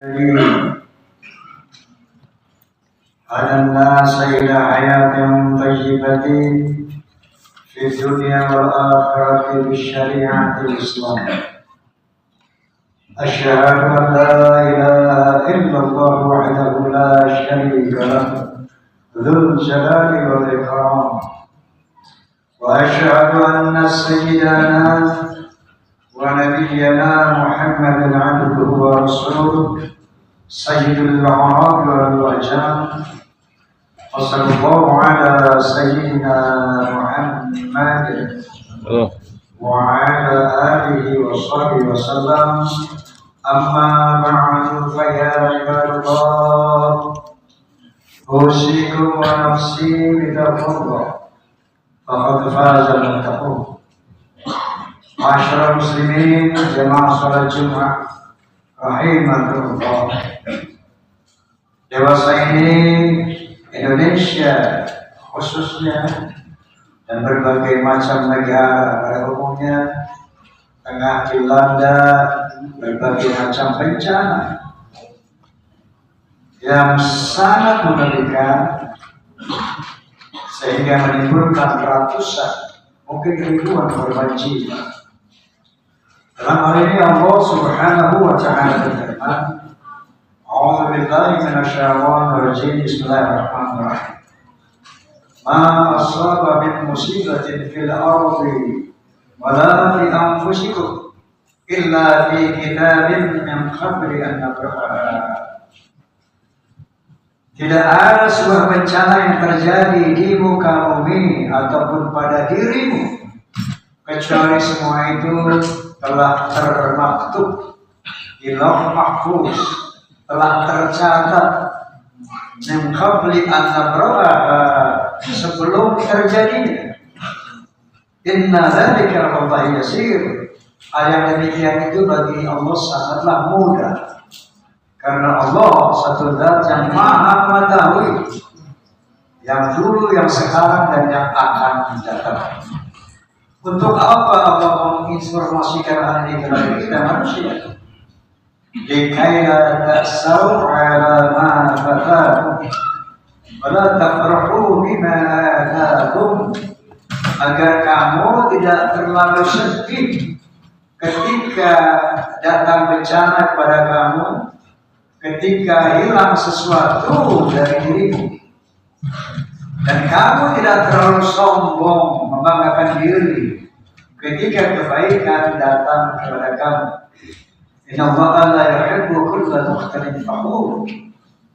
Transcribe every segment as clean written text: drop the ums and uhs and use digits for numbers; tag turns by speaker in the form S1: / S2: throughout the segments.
S1: هدى الناس إلى حياة طيبة في الدنيا والآخرة بالشريعة الإسلام. أشهد أن لا إله إلا الله وحده لا شريك له ذو الجلال والإكرام، وأشهد أن سيدنا ونبينا محمد عبده ورسوله سيد الأعراب والوهجان، وصلى الله على سيدنا محمد وعلى آله وصحبه وسلم. أما بعد فيا عباد الله، أوصيكم ونفسي بتقوى الله فقد فاز المتقون. Masyarakat muslimin jemaah salat Jumat rahimakumullah. Dewasa ini Indonesia khususnya dan berbagai macam negara pada umumnya tengah dilanda berbagai macam bencana yang sangat mengerikan sehingga menimbulkan ratusan mungkin ribuan korban jiwa. Dalam hal ini Allah Subhanahu wa Ta'ala berfirman, A'udzu billahi minasyaitonir rajim. Bismillahirrahmanirrahim. Ma asaba min musibatin fil ardi wala fi anfusikum illa fi kitabin min qabli an nabraha. Tidak ada sebuah bencana yang terjadi di muka bumi ataupun pada dirimu kecuali semua itu telah termaktub di Lauh Mahfuz, telah tercatat min qabli an nabraha, sebelum terjadinya. Inna dzalika 'ala Allahi yasir. Hal yang demikian itu bagi Allah sangatlah mudah, karena Allah satu zat yang maha mengetahui yang dulu, yang sekarang, dan yang akan datang. Untuk apa Allah menginformasikan hal ini kepada kita manusia? Likaila ta'sau 'ala ma fatakum wa la tafrahu bima atakum, agar kamu tidak terlalu sedih ketika datang bencana kepada kamu, ketika hilang sesuatu dari dirimu, dan kamu tidak terlalu sombong membanggakan diri ketika kebaikan datang kepada kamu. Inna Allaha la yuhibbu kulla mukhtalin fakhur,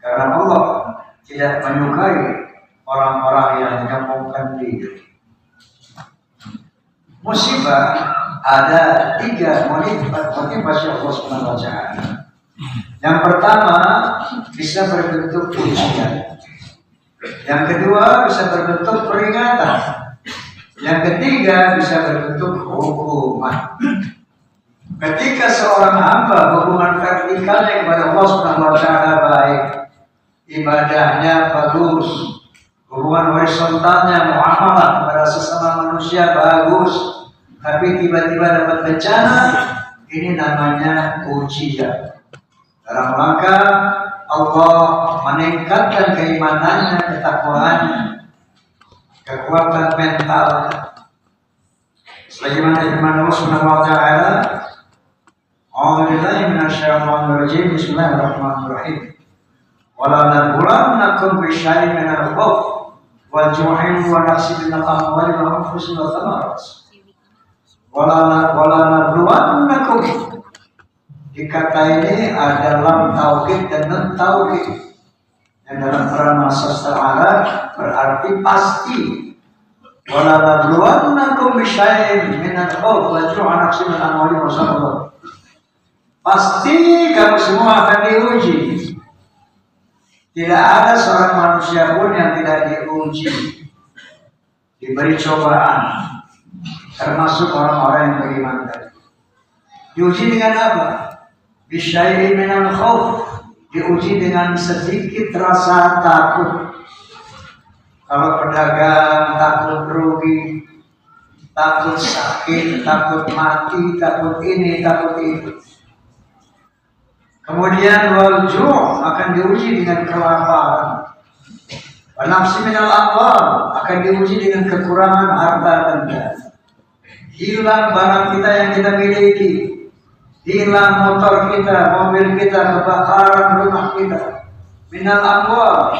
S1: karena Allah tidak menyukai orang-orang yang menyombongkan diri. Musibah ada 3 motivasi Allah Subhanahu wa Ta'ala. Yang pertama bisa berbentuk ujian. Yang kedua bisa berbentuk peringatan. Yang ketiga bisa berbentuk hukuman. Ketika seorang hamba hubungan vertikalnya kepada Allah Subhanahu wa Ta'ala baik, ibadahnya bagus, hubungan horizontalnya muamalah kepada sesama manusia bagus, tapi tiba-tiba dapat bencana, ini namanya ujian. Dalam rangka Allah meningkatkan keimanannya, ketakwaannya, kekuatan mentalnya. Sebagaimana firman Allah Subhanahu wa Ta'ala, A'udzu billahi minasyaitonir rajim. Bismillahirrahmanirrahim. Wala nabluwannakum bisyai'in minal khawf wal ju'i wa naqsin minal amwali wal anfusi wath thamarat. Wala nabluwannakum, di kata ini ada lam taukid dan nun taukid, yang dalam peran sastra Arab berarti pasti. Wala nabluwannakum bisyai'in minal khawf wal ju'i wa naqsin minal amwali wath thamarat. Pasti kamu semua akan diuji. Tidak ada seorang manusia pun yang tidak diuji, diberi cobaan, termasuk orang-orang yang beriman tadi. Diuji dengan apa? Bisyai'in minal khawf, diuji dengan sedikit rasa takut. Kalau pedagang takut rugi, takut sakit, takut mati, takut ini, takut itu. Kemudian wal-ju' akan diuji dengan kelaparan. Nafsi minal amwal akan diuji dengan kekurangan harta benda. Hilang barang kita yang kita miliki, hilang motor kita, mobil kita, kebakaran rumah kita. Minal amwal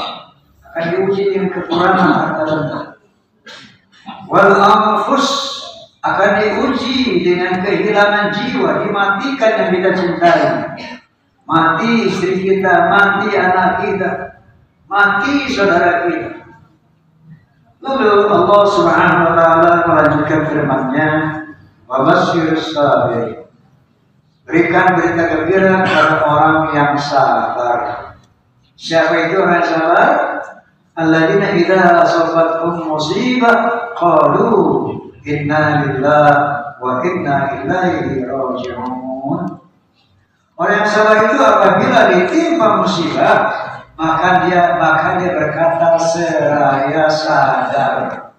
S1: akan diuji dengan kekurangan harta benda. Wal anfus akan diuji dengan kehilangan jiwa, dimatikan yang kita cintai. Mati istri kita, mati anak kita, mati saudara kita. Lalu Allah Subhanahu wa taala melanjutkan firman-Nya, "Wa basyirus sabirin." Berikan berita gembira kepada orang yang sabar. Siapa itu orang sabar? Alladzina idza asabathum musibah qalu inna lillahi wa inna ilaihi raji'un. Orang yang sabar itu apabila ditimpa musibah, maka dia berkata seraya sadar,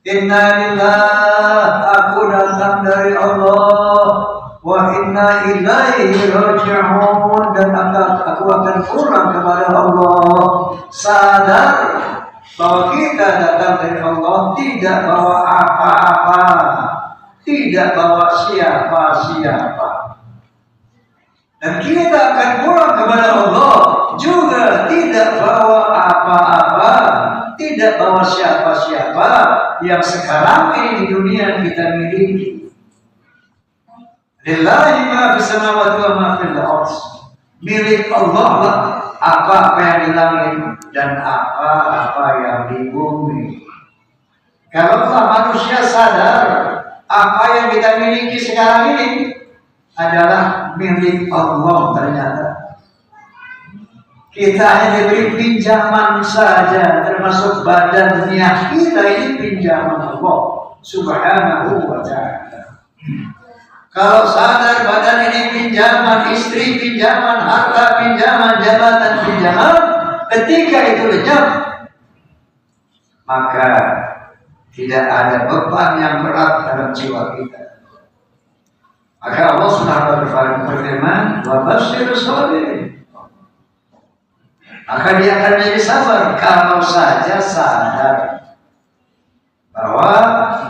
S1: inna lillahi, aku datang dari Allah, wa inna ilaihi raji'un, dan aku akan pulang kepada Allah. Sadar bahwa kita datang dari Allah, tidak bawa apa-apa, tidak bawa siapa-siapa. Dan kita akan pulang kepada Allah juga tidak bawa apa-apa, tidak bawa siapa-siapa yang sekarang ini di dunia kita miliki. Lillahi ma fis samawati wa ma fil ardh. Milik Allah lah apa yang di langit dan apa yang di bumi. Kalau manusia sadar apa yang kita miliki sekarang ini adalah milik Allah, ternyata kita hanya diberi pinjaman saja, termasuk badannya kita ini pinjaman Allah Subhanahu wa ta'ala. Kalau sadar badan ini pinjaman, istri pinjaman, harta pinjaman, jabatan pinjaman, ketika itu lenyap, maka tidak ada beban yang berat dalam jiwa kita. Maka Allah Subhanahu wa ta'ala berfirman, "Wa basyirus sabirin." Maka dia akan menjadi sabar kalau saja sadar bahwa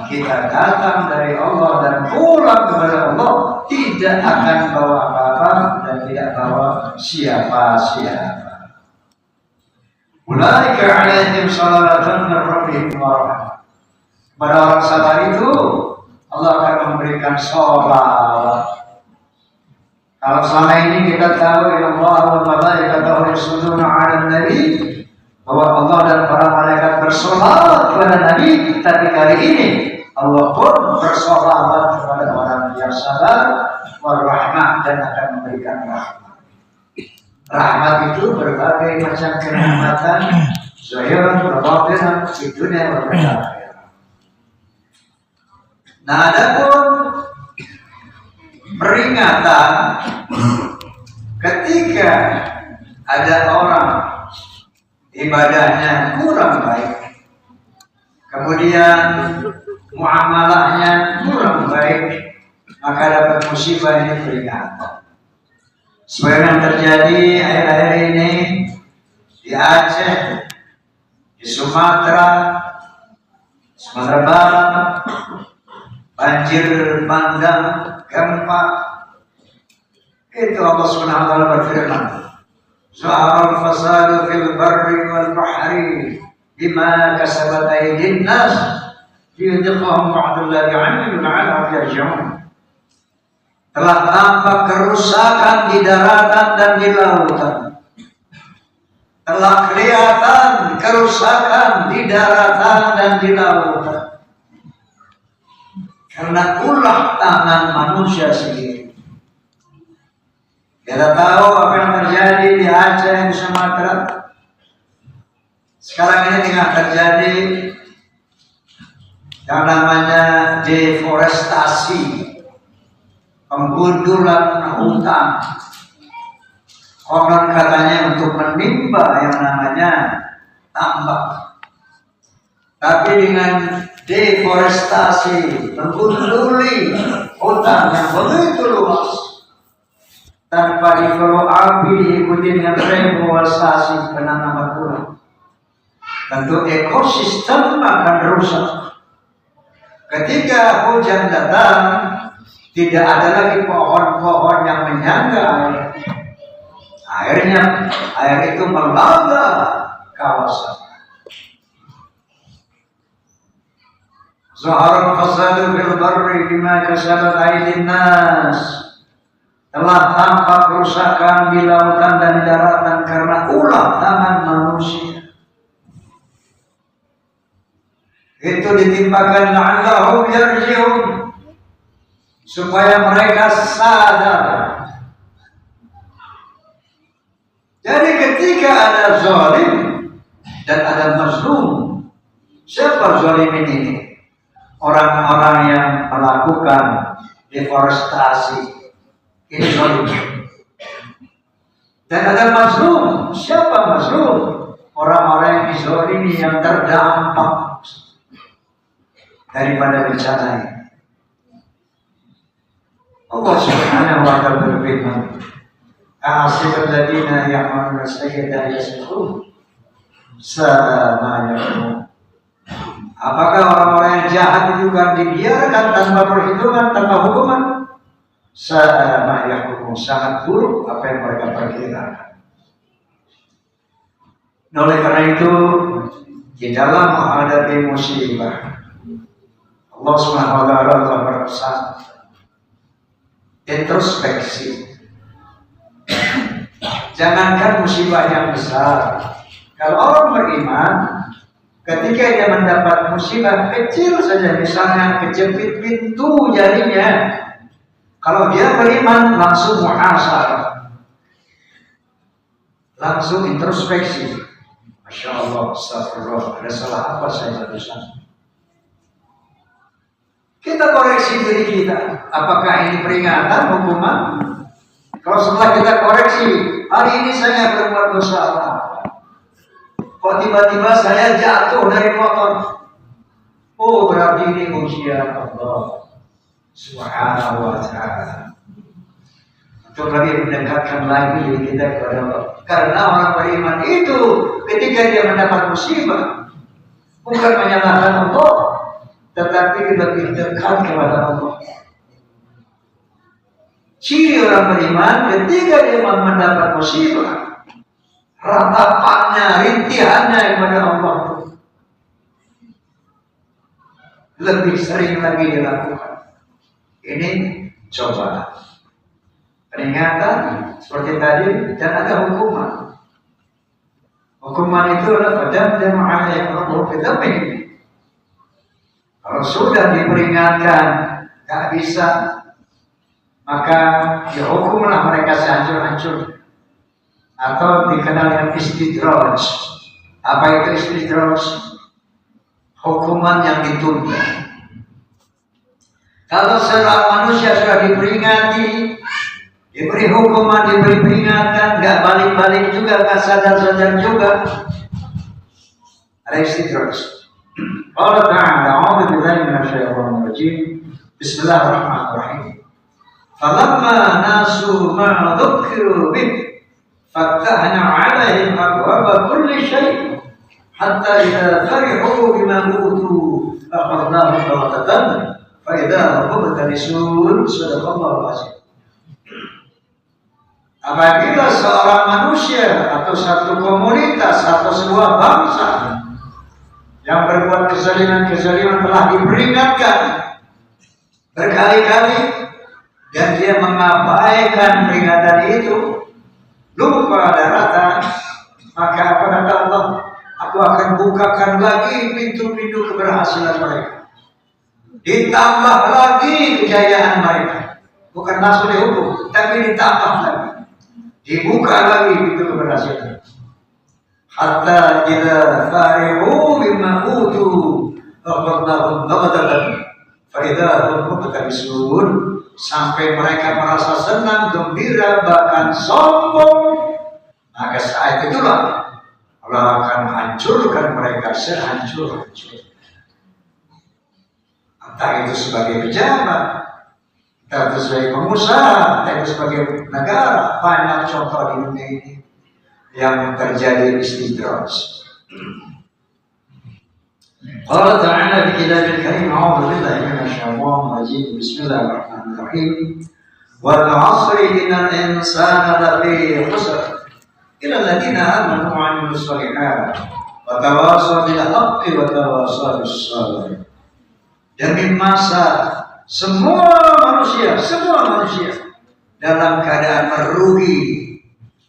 S1: kita datang dari Allah dan pulang kepada Allah, tidak akan bawa apa-apa dan tidak bawa siapa-siapa. Ulaika 'alaihim salawatun min rabbihim wa rahmah. Pada orang sabar itu Allah akan memberikan sholawat. Kalau selama ini kita tahu Allah wa malaikatahu yusholluna 'alan nabi, bahwa Allah dan para malaikat bersolawat kepada Nabi, tapi kali ini Allah pun bersolawat kepada orang yang sabar, warahmah, dan akan memberikan rahmat. Rahmat itu berbagai macam kenikmatan, zahiran, batinan, di dunia dan di akhirat. Nah, adapun peringatan ketika ada orang ibadahnya kurang baik, kemudian muamalahnya kurang baik, maka dapat musibah ini peringatan. Seperti yang terjadi akhir-akhir ini di Aceh, di Sumatera Barat, banjir bandang, gempa. Itu Allah Subhanahu wa taala berfirman, "Zahara al-fasadu fil barri wal bahri bima kasabat aydin nas liyudhiqahum ba'dallahi 'amilun 'alahum yarji'un." Telah tampak kerusakan di daratan dan di lautan. Telah kelihatan kerusakan di daratan dan di lautan karena ulah tangan manusia sendiri. Kita tahu apa yang terjadi di Aceh, di Sumatera. Sekarang ini tengah terjadi yang namanya deforestasi, penggundulan hutan. Konon katanya untuk menimba yang namanya tambak. Tapi dengan deforestasi, menggunduli hutan yang begitu luas, tanpa di-follow up, diikuti dengan reboisasi penanaman ulang. Tentu ekosistem akan rusak. Ketika hujan datang, tidak ada lagi pohon-pohon yang menyangga air. Air itu melanda kawasan. Zaharat fasadu fil barri bima kasabat aydin nas. Telah tampak kerusakan di lautan dan di daratan karena ulah tangan manusia. Itu ditimpakan la'allahum yarji'un, supaya mereka sadar. Jadi ketika ada zalim dan ada mazlum, siapa zalimin ini? Orang-orang yang melakukan deforestasi, ini zalim. Dan ada mazlum, siapa mazlum? Orang-orang yang dizalimi, yang terdampak daripada bencana ini. Allah Subhanahu wa ta'ala berfirman, "Asibal ladina ya'maluna sayyi'ati yasbiqun sama yakum." Apakah orang-orang yang jahat itu kan dibiarkan tanpa perhitungan, tanpa hukuman? Sama yakum, sangat buruk apa yang mereka perkirakan. Oleh karena itu, di dalam menghadapi musibah, Allah Subhanahu wa ta'ala telah berpesan introspeksi. Jangankan musibah yang besar, kalau orang beriman, ketika dia mendapat musibah kecil saja, misalnya kejepit pintu jarinya, kalau dia beriman langsung muhasabah, langsung introspeksi. Masya Allah, astagfirullah, ada salah apa saya barusan? Kita koreksi diri kita. Apakah ini peringatan, hukuman? Kalau setelah kita koreksi, hari ini saya berbuat dosa apa? Kok tiba-tiba saya jatuh dari motor? Oh, berarti ini ujian Allah Subhanahu wa ta'ala. Untuk lebih mendekatkan lagi diri kita kepada Allah. Karena orang beriman itu ketika dia mendapat musibah, bukan menyalahkan Allah, tetapi lebih dekat kepada Allah. Ciri orang beriman ketika dia mendapat musibah, ratapannya, rintihannya kepada Allah lebih sering lagi dilakukan. Ini coba peringatan seperti tadi, dan ada hukuman. Hukuman itu adalah pada jamaah yang perlu kita pilih. Kalau sudah diperingatkan, tak bisa, maka dihukumlah mereka sehancur-hancur. Atau dikenal dengan istidraj. Apa itu istidraj? Hukuman yang ditunda. Kalau seorang manusia sudah diperingati, diberi hukuman, diberi peringatan, nggak balik-balik juga, nggak sadar-sadar juga, ada istidraj. Allah Ta'ala, a'udzu billahi minasyaitonir rajim. Bismillahirrahmanirrahim. Falamma nasu ma dzukiru bih fatahna 'alaihim abwaaba kulli syai' hatta idza farihu bima utu akhadnahum baghtatan fa idza hum mubtalisun. Shadaqallahu azim. Apabila seorang manusia atau satu komunitas atau sebuah bangsa yang berbuat kezaliman telah diperingatkan berkali-kali dan dia mengabaikan peringatan itu, lupa daratan, maka apa kata Allah? Aku akan bukakan lagi pintu-pintu keberhasilan mereka, ditambah lagi kejayaan mereka, bukan langsung dihukum, tapi ditambah lagi, dibuka lagi pintu keberhasilan. Hatta idza farihu bima utu akhadnahum baghtatan fa idza hum mubtalisun, sampai mereka merasa senang, gembira, bahkan sombong, maka saat itulah Allah akan hancurkan mereka sehancur-hancur. Entah itu sebagai pejabat, Tapi sebagai pengusaha, tapi sebagai negara, banyak contoh di dunia ini yang terjadi istidraj. Allah Ta'ala di kitab al-Karim, a'udzu billahi minasyaitonir rajim. Bismillahirrahmanirrahim. Wal 'asri innal insana lafi khusr. Illa alladziina aamanu wa 'amilus shalihaat wa tawashaw bil haqqi wa tawashaw bis sabr. Demi masa semua manusia dalam keadaan merugi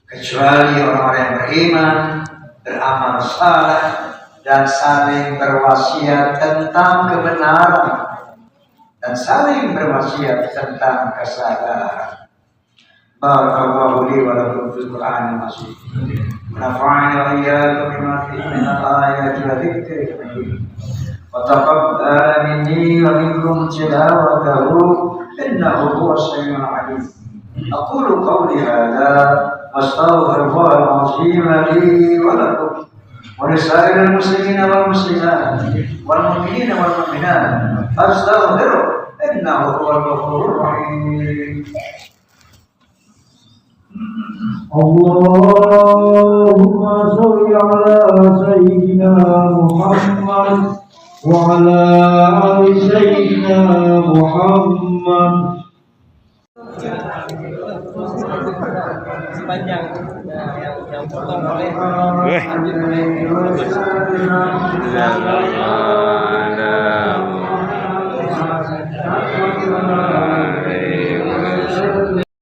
S1: kecuali orang-orang yang beriman, beramal saleh dan saling berwasiat tentang kebenaran dan saling berwasiat tentang kesabaran. Barakallahu li wa lakum fil Qur'anil Azim. Nafa'ani wa iyyakum bima fihi min al-ayati wa dhikril hakim. Wa taqabbal minni wa minkum tilawatahu innahu huwas samiul 'alim. Aqulu qawli hadha wa astaghfirullahal 'azim li wa lakum wa lisa'iril muslimina wal muslimat wal mu'minina wal mu'minat fastaghfiruhu innahu huwal ghafurur rahim.
S2: Allahumma sholli ala sayyidina Muhammad wa ala ali sayyidina Muhammad.
S3: Sepanjang yang potong oleh
S2: Bismillahirrahmanirrahim.